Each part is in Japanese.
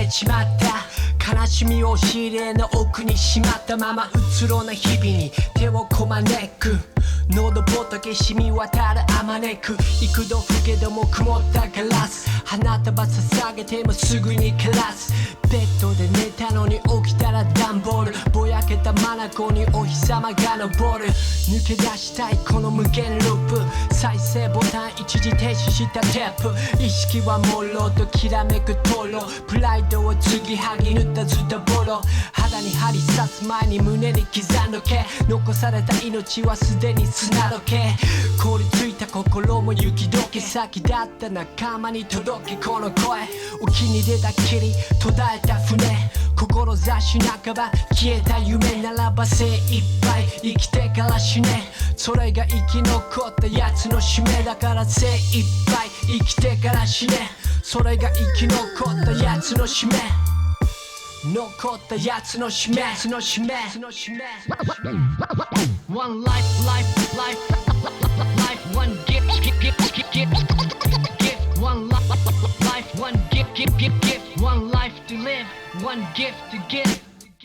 れちまった。悲しみを押し入れの奥にしまったままうつろな日々に手をこまねく。喉仏染み渡るあまねく幾度吹けども曇ったガラス。花束捧げてもすぐに枯らす。ベッドで寝たのに起きたら段ボール。ぼやけた眼にお日様が昇る。抜け出したいこの無限ループ。再生ボタン一時停止したテープ。意識は朦朧ときらめく灯籠。プライドを継ぎはぎ塗ったズタボロ。肌に針刺す前に胸に刻んどけ。残された命はすでに砂時計。凍りついた心も雪解け。先だった仲間に届けこの声。沖に出たきり途絶えた船。志半ば消えた夢ならば精一杯生きてから死ね。それが生き残ったやつの使命だから精一杯生きてから死ね。それが生き残ったやつの使命。残ったやつの使命。One life, life, life, life, one gift, gift, one life, one gift, one life to live, one gift to give。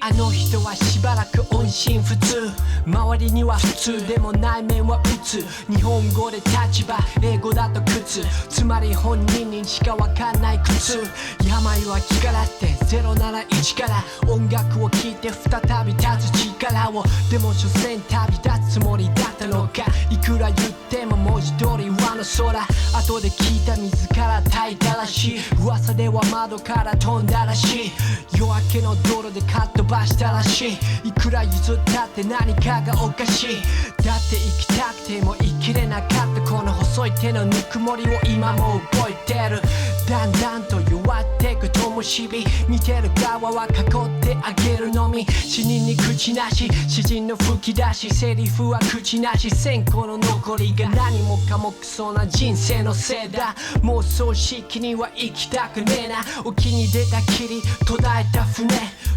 あの人はしばらく音信不通。周りには普通でも内面は鬱。日本語で立場英語だと靴。つまり本人にしかわかんない苦痛。病は気からって071から音楽を聴いて再び立つ力を。でも所詮旅立つつもりだったのか。いくら言っても文字通り上の空。後で聞いた水から炊いたらしい。噂では窓から飛んだらしい。夜明けの道路でカットばしたらしい。いくら譲ったって何かがおかしい。だって生きたくても生きれなかったこの細い手のぬくもりを今も覚えてる。だんだんと弱ってく灯火。見てる側は囲ってあげるのみ。死人に口なし詩人の吹き出し。セリフは口なし線香の残りが何もかもクソな人生のせいだ。妄想式には行きたくねえな。沖に出たきり途絶えた船。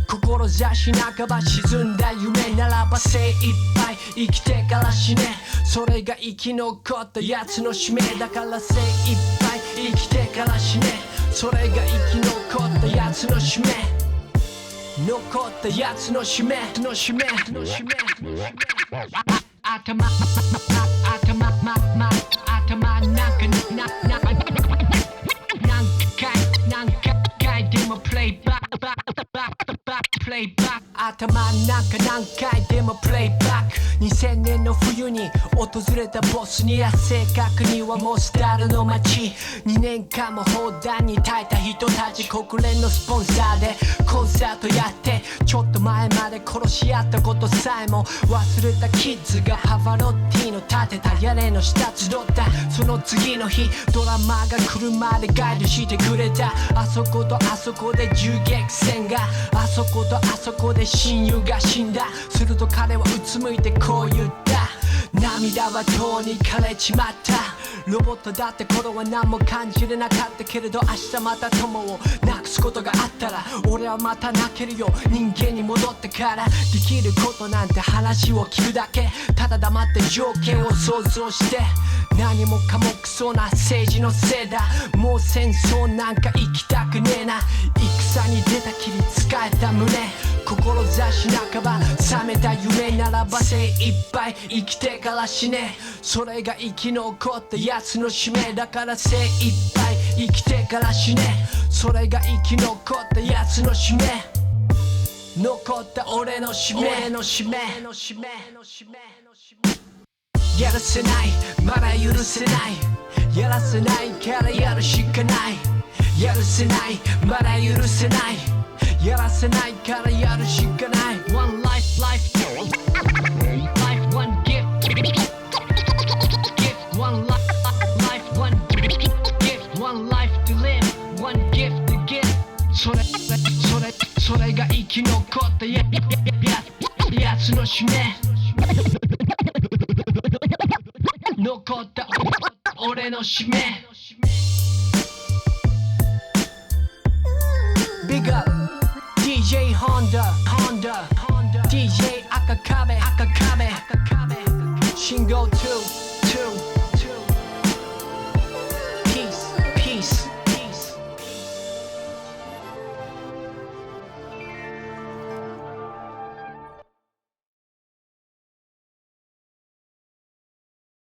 志半ば沈んだ夢ならば精一杯生きてから死ね。それが生き残ったやつの使命だから精一杯生きてから死ね。それが生き残ったやつの使命。残ったやつの使命。頭何回でもプレイバック頭なんか何回でもプレイバック。2000年の冬に訪れたボスニア。正確にはモスタルの街。2年間も砲弾に耐えた人たち。国連のスポンサーでコンサートやって。ちょっと前まで殺し合ったことさえも忘れたキッズがパワロッティの建てた屋根の下集った。その次の日ドラマが車でガイドしてくれた。あそことあそこで銃撃戦が。あそことあそこで親友が死んだ。すると彼はうつむいてこう言った。涙はとうに枯れちまった。ロボットだって頃は何も感じれなかったけれど、明日また友をなくすことがあったら俺はまた泣けるよ。人間に戻ってからできることなんて話を聞くだけ。ただ黙って情景を想像して。何もかもクソな政治のせいだ。もう戦争なんか行きたくねえな。戦に出たきり使えた胸。志半ば覚めた夢ならば精一杯生きてから死ね。それが生き残ったやつの使命だから精一杯生きてから死ね。それが生き残ったやつの使命。残った俺の使命。やらせない、まだ許せない。やらせないからやるしかない。やるせない、まだ許せない。やらせないからやるしかない。 One life, life, life, one gift, gift, one life, life, one gift, one life to live, one gift to give。 それが生き残ったやつの使命。残った俺の使命。 Big up DJ Honda DJ 赤壁信号2